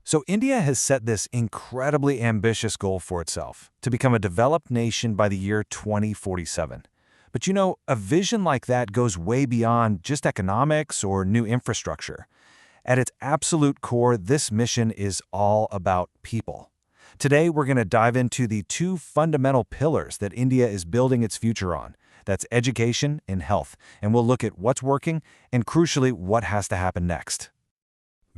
So India has set this incredibly ambitious goal for itself to become a developed nation by the year 2047. But a vision like that goes way beyond just economics or new infrastructure. At its absolute core, this mission is all about people. Today, we're going to dive into the two fundamental pillars that India is building its future on. That's education and health, and we'll look at what's working and, crucially, what has to happen next.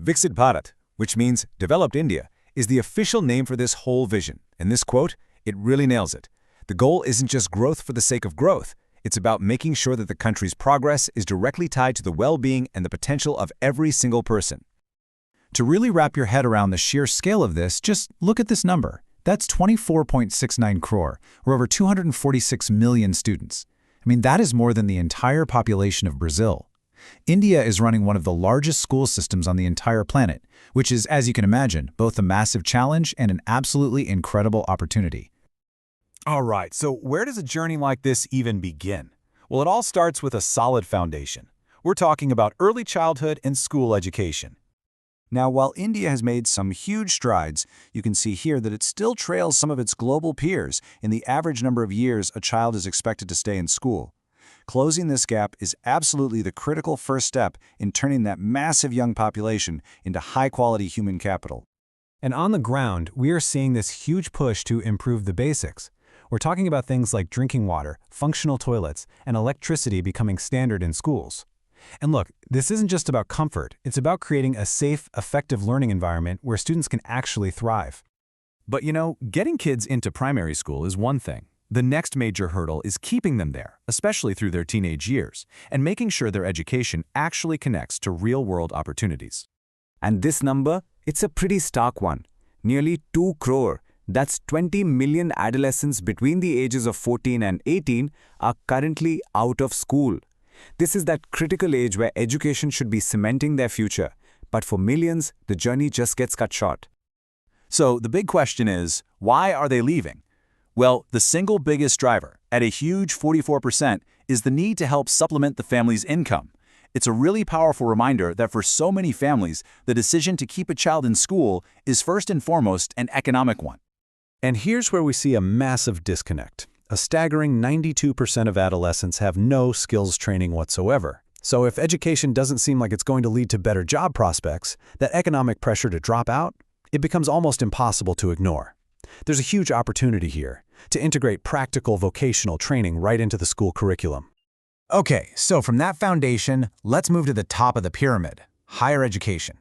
Viksit Bharat, which means Developed India, is the official name for this whole vision. And this quote, it really nails it. The goal isn't just growth for the sake of growth. It's about making sure that the country's progress is directly tied to the well-being and the potential of every single person. To really wrap your head around the sheer scale of this, just look at this number. That's 24.69 crore, or over 246 million students. That is more than the entire population of Brazil. India is running one of the largest school systems on the entire planet, which is, as you can imagine, both a massive challenge and an absolutely incredible opportunity. All right, so where does a journey like this even begin? Well, it all starts with a solid foundation. We're talking about early childhood and school education. Now, while India has made some huge strides, you can see here that it still trails some of its global peers in the average number of years a child is expected to stay in school. Closing this gap is absolutely the critical first step in turning that massive young population into high-quality human capital. And on the ground, we are seeing this huge push to improve the basics. We're talking about things like drinking water, functional toilets, and electricity becoming standard in schools. And look, this isn't just about comfort, it's about creating a safe, effective learning environment where students can actually thrive. But getting kids into primary school is one thing. The next major hurdle is keeping them there, especially through their teenage years, and making sure their education actually connects to real-world opportunities. And this number, it's a pretty stark one. Nearly 2 crore, that's 20 million adolescents between the ages of 14 and 18 are currently out of school. This is that critical age where education should be cementing their future, but for millions, the journey just gets cut short. So the big question is, why are they leaving? Well, the single biggest driver, at a huge 44%, is the need to help supplement the family's income. It's a really powerful reminder that for so many families, the decision to keep a child in school is first and foremost an economic one. And here's where we see a massive disconnect. A staggering 92% of adolescents have no skills training whatsoever. So if education doesn't seem like it's going to lead to better job prospects, that economic pressure to drop out, it becomes almost impossible to ignore. There's a huge opportunity here to integrate practical vocational training right into the school curriculum. Okay, so from that foundation, let's move to the top of the pyramid, higher education.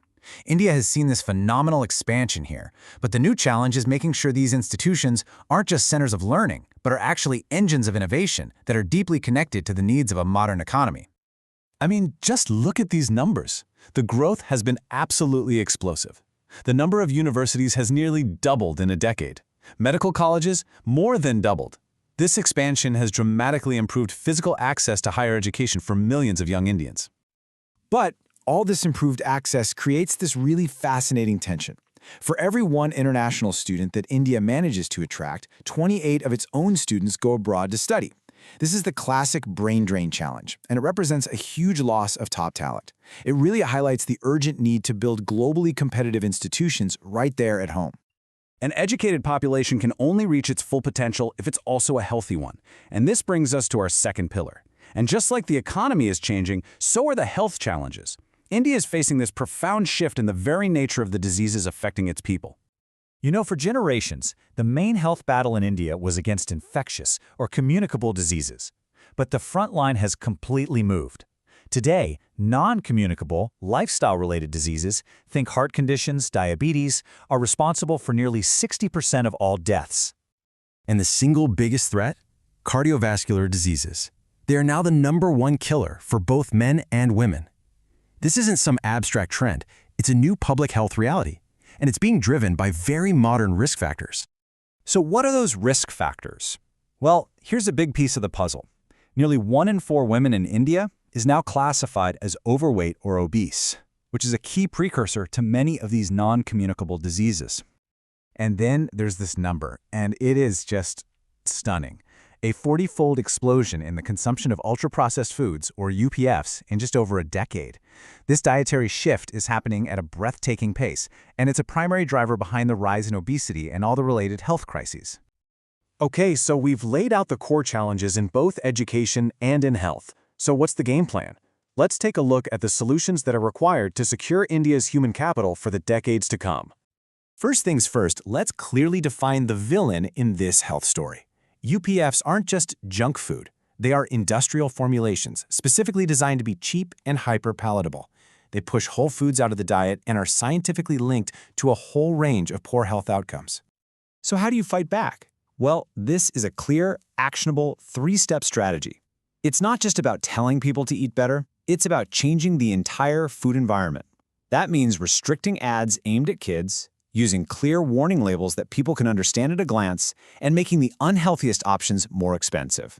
India has seen this phenomenal expansion here, but the new challenge is making sure these institutions aren't just centers of learning, but are actually engines of innovation that are deeply connected to the needs of a modern economy. Just look at these numbers. The growth has been absolutely explosive. The number of universities has nearly doubled in a decade. Medical colleges more than doubled. This expansion has dramatically improved physical access to higher education for millions of young Indians. But all this improved access creates this really fascinating tension. For every one international student that India manages to attract, 28 of its own students go abroad to study. This is the classic brain drain challenge, and it represents a huge loss of top talent. It really highlights the urgent need to build globally competitive institutions right there at home. An educated population can only reach its full potential if it's also a healthy one. And this brings us to our second pillar. And just like the economy is changing, so are the health challenges. India is facing this profound shift in the very nature of the diseases affecting its people. For generations, the main health battle in India was against infectious or communicable diseases. But the front line has completely moved. Today, non-communicable, lifestyle-related diseases, think heart conditions, diabetes, are responsible for nearly 60% of all deaths. And the single biggest threat? Cardiovascular diseases. They are now the #1 killer for both men and women. This isn't some abstract trend, it's a new public health reality, and it's being driven by very modern risk factors. So what are those risk factors? Well, here's a big piece of the puzzle. Nearly 1 in 4 women in India is now classified as overweight or obese, which is a key precursor to many of these non-communicable diseases. And then there's this number, and it is just stunning. a 40-fold explosion in the consumption of ultra-processed foods, or UPFs, in just over a decade. This dietary shift is happening at a breathtaking pace, and it's a primary driver behind the rise in obesity and all the related health crises. Okay, so we've laid out the core challenges in both education and in health. So what's the game plan? Let's take a look at the solutions that are required to secure India's human capital for the decades to come. First things first, let's clearly define the villain in this health story. UPFs aren't just junk food. They are industrial formulations, specifically designed to be cheap and hyper-palatable. They push whole foods out of the diet and are scientifically linked to a whole range of poor health outcomes. So how do you fight back? Well, this is a clear, actionable, three-step strategy. It's not just about telling people to eat better, it's about changing the entire food environment. That means restricting ads aimed at kids, using clear warning labels that people can understand at a glance, and making the unhealthiest options more expensive.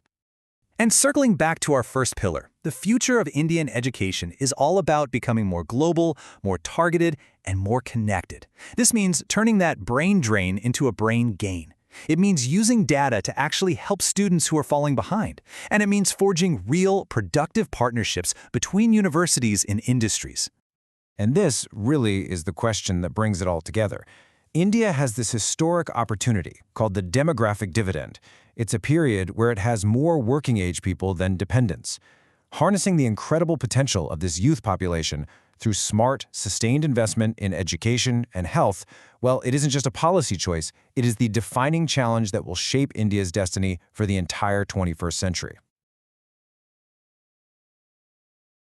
And circling back to our first pillar, the future of Indian education is all about becoming more global, more targeted, and more connected. This means turning that brain drain into a brain gain. It means using data to actually help students who are falling behind. And it means forging real, productive partnerships between universities and industries. And this really is the question that brings it all together. India has this historic opportunity called the demographic dividend. It's a period where it has more working-age people than dependents. Harnessing the incredible potential of this youth population through smart, sustained investment in education and health, well, it isn't just a policy choice, it is the defining challenge that will shape India's destiny for the entire 21st century.